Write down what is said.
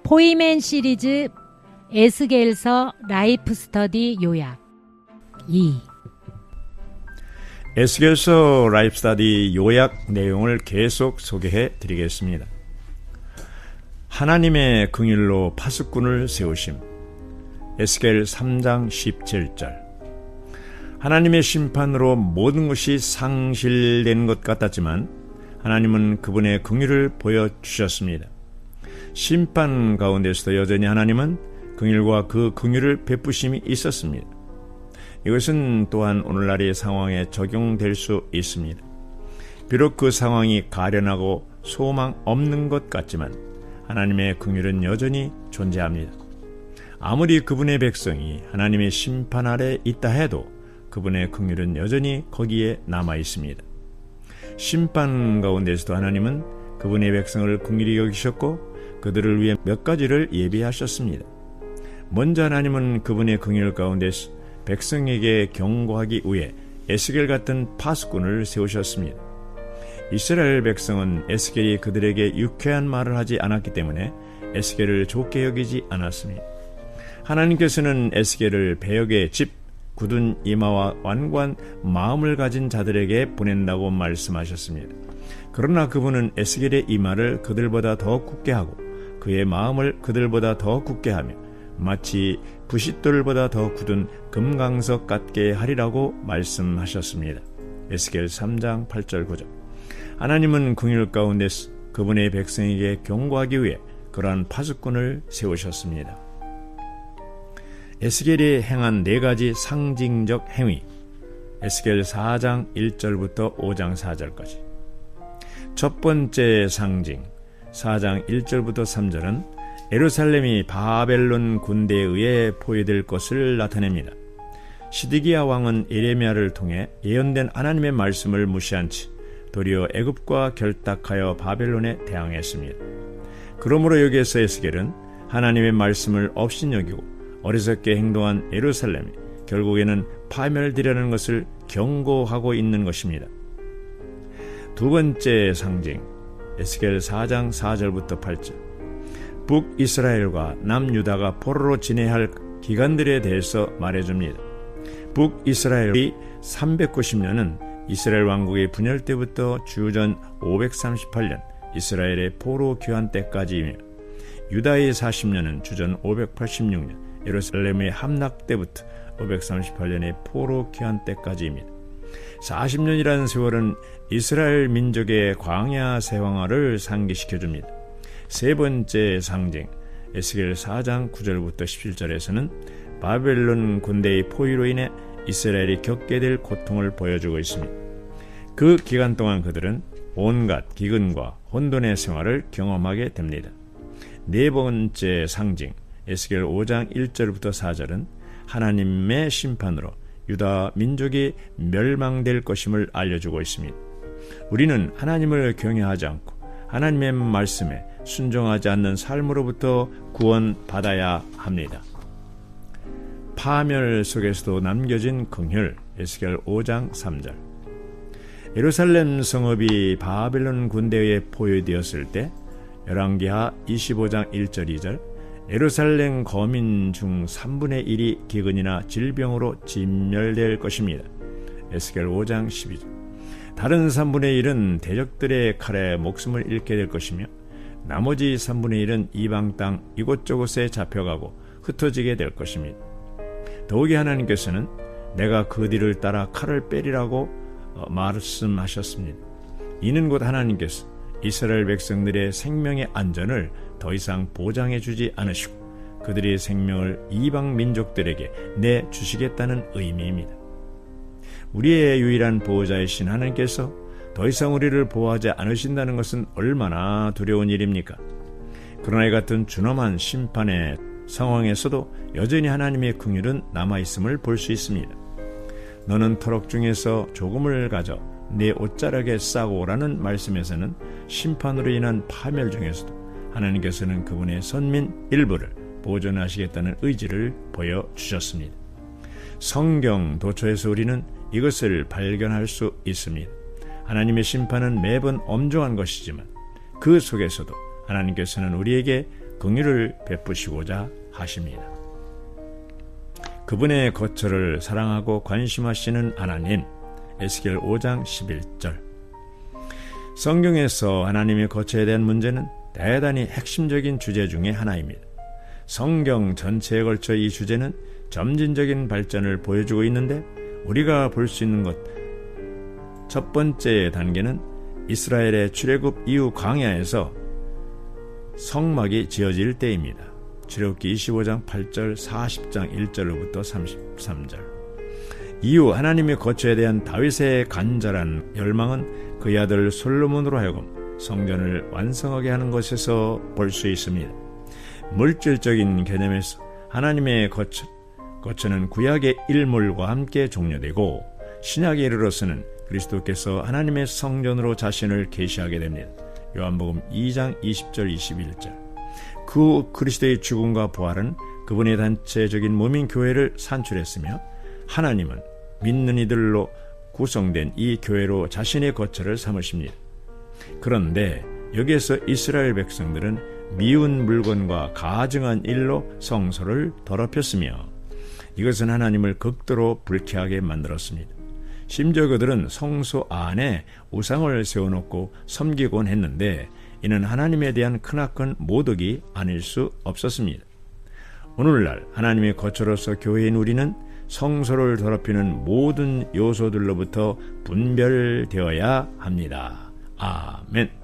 포이맨 시리즈 에스겔서 라이프 스터디 요약 2. 에스겔서 라이프 스터디 요약 내용을 계속 소개해 드리겠습니다. 하나님의 긍휼로 파수꾼을 세우심. 에스겔 3장 17절. 하나님의 심판으로 모든 것이 상실된 것 같았지만 하나님은 그분의 긍휼을 보여주셨습니다. 심판 가운데서도 여전히 하나님은 긍휼과 그 긍휼을 베푸심이 있었습니다. 이것은 또한 오늘날의 상황에 적용될 수 있습니다. 비록 그 상황이 가련하고 소망 없는 것 같지만 하나님의 긍휼은 여전히 존재합니다. 아무리 그분의 백성이 하나님의 심판 아래 있다 해도 그분의 긍휼은 여전히 거기에 남아 있습니다. 심판 가운데서도 하나님은 그분의 백성을 긍휼히 여기셨고 그들을 위해 몇 가지를 예비하셨습니다. 먼저 하나님은 그분의 긍휼 가운데서 백성에게 경고하기 위해 에스겔 같은 파수꾼을 세우셨습니다. 이스라엘 백성은 에스겔이 그들에게 유쾌한 말을 하지 않았기 때문에 에스겔을 좋게 여기지 않았습니다. 하나님께서는 에스겔을 배역의 집, 굳은 이마와 완고한 마음을 가진 자들에게 보낸다고 말씀하셨습니다. 그러나 그분은 에스겔의 이마를 그들보다 더 굳게 하고 그의 마음을 그들보다 더 굳게 하며 마치 부싯돌보다 더 굳은 금강석 같게 하리라고 말씀하셨습니다. 에스겔 3장 8절 9절. 하나님은 긍휼 가운데서 그분의 백성에게 경고하기 위해 그러한 파수꾼을 세우셨습니다. 에스겔이 행한 네 가지 상징적 행위. 에스겔 4장 1절부터 5장 4절까지. 첫 번째 상징 4장 1절부터 3절은 예루살렘이 바벨론 군대에 의해 포위될 것을 나타냅니다. 시드기야 왕은 예레미야를 통해 예언된 하나님의 말씀을 무시한 채 도리어 애굽과 결탁하여 바벨론에 대항했습니다. 그러므로 여기에서 에스겔은 하나님의 말씀을 업신여기고 어리석게 행동한 예루살렘이 결국에는 파멸되려는 것을 경고하고 있는 것입니다. 두 번째 상징 에스겔 4장 4절부터 8절. 북이스라엘과 남유다가 포로로 지내할 기간들에 대해서 말해줍니다. 북이스라엘이 390년은 이스라엘 왕국의 분열 때부터 주전 538년 이스라엘의 포로 귀환 때까지이며 유다의 40년은 주전 586년 예루살렘의 함락 때부터 538년의 포로 귀환 때까지입니다. 40년이라는 세월은 이스라엘 민족의 광야 세왕화를 상기시켜줍니다. 세 번째 상징 에스겔 4장 9절부터 17절에서는 바벨론 군대의 포위로 인해 이스라엘이 겪게 될 고통을 보여주고 있습니다. 그 기간 동안 그들은 온갖 기근과 혼돈의 생활을 경험하게 됩니다. 네 번째 상징 에스겔 5장 1절부터 4절은 하나님의 심판으로 유다 민족이 멸망될 것임을 알려주고 있습니다. 우리는 하나님을 경외하지 않고 하나님의 말씀에 순종하지 않는 삶으로부터 구원받아야 합니다. 파멸 속에서도 남겨진 긍휼 에스겔 5장 3절. 예루살렘 성읍이 바벨론 군대에 포위되었을 때 열왕기하 25장 1절 2절 예루살렘 거민 중 3분의 1이 기근이나 질병으로 진멸될 것입니다. 에스겔 5장 12절. 다른 3분의 1은 대적들의 칼에 목숨을 잃게 될 것이며 나머지 3분의 1은 이방 땅 이곳저곳에 잡혀가고 흩어지게 될 것입니다. 더욱이 하나님께서는 내가 그 뒤를 따라 칼을 빼리라고 말씀하셨습니다. 이는 곧 하나님께서 이스라엘 백성들의 생명의 안전을 더 이상 보장해 주지 않으시고 그들의 생명을 이방 민족들에게 내주시겠다는 의미입니다. 우리의 유일한 보호자이신 하나님께서 더 이상 우리를 보호하지 않으신다는 것은 얼마나 두려운 일입니까? 그러나 이 같은 준엄한 심판의 상황에서도 여전히 하나님의 긍휼은 남아있음을 볼 수 있습니다. 너는 터럭 중에서 조금을 가져 네 옷자락에 싸고 오라는 말씀에서는 심판으로 인한 파멸 중에서도 하나님께서는 그분의 선민 일부를 보존하시겠다는 의지를 보여주셨습니다. 성경 도처에서 우리는 이것을 발견할 수 있습니다. 하나님의 심판은 매번 엄중한 것이지만 그 속에서도 하나님께서는 우리에게 긍휼을 베푸시고자 하십니다. 그분의 거처를 사랑하고 관심하시는 하나님. 에스겔 5장 11절. 성경에서 하나님의 거처에 대한 문제는 대단히 핵심적인 주제 중에 하나입니다. 성경 전체에 걸쳐 이 주제는 점진적인 발전을 보여주고 있는데, 우리가 볼 수 있는 것 첫 번째 단계는 이스라엘의 출애굽 이후 광야에서 성막이 지어질 때입니다. 출애굽기 25장 8절, 40장 1절로부터 33절. 이후 하나님의 거처에 대한 다윗의 간절한 열망은 그의 아들 솔로몬으로 하여금 성전을 완성하게 하는 것에서 볼 수 있습니다. 물질적인 개념에서 하나님의 거처는 구약의 일몰과 함께 종료되고, 신약에 이르러서는 그리스도께서 하나님의 성전으로 자신을 계시하게 됩니다. 요한복음 2장 20절 21절. 그 그리스도의 죽음과 부활은 그분의 단체적인 몸인 교회를 산출했으며, 하나님은 믿는 이들로 구성된 이 교회로 자신의 거처를 삼으십니다. 그런데 여기에서 이스라엘 백성들은 미운 물건과 가증한 일로 성소를 더럽혔으며, 이것은 하나님을 극도로 불쾌하게 만들었습니다. 심지어 그들은 성소 안에 우상을 세워놓고 섬기곤 했는데, 이는 하나님에 대한 크나큰 모독이 아닐 수 없었습니다. 오늘날 하나님의 거처로서 교회인 우리는 성소를 더럽히는 모든 요소들로부터 분별되어야 합니다. 아멘.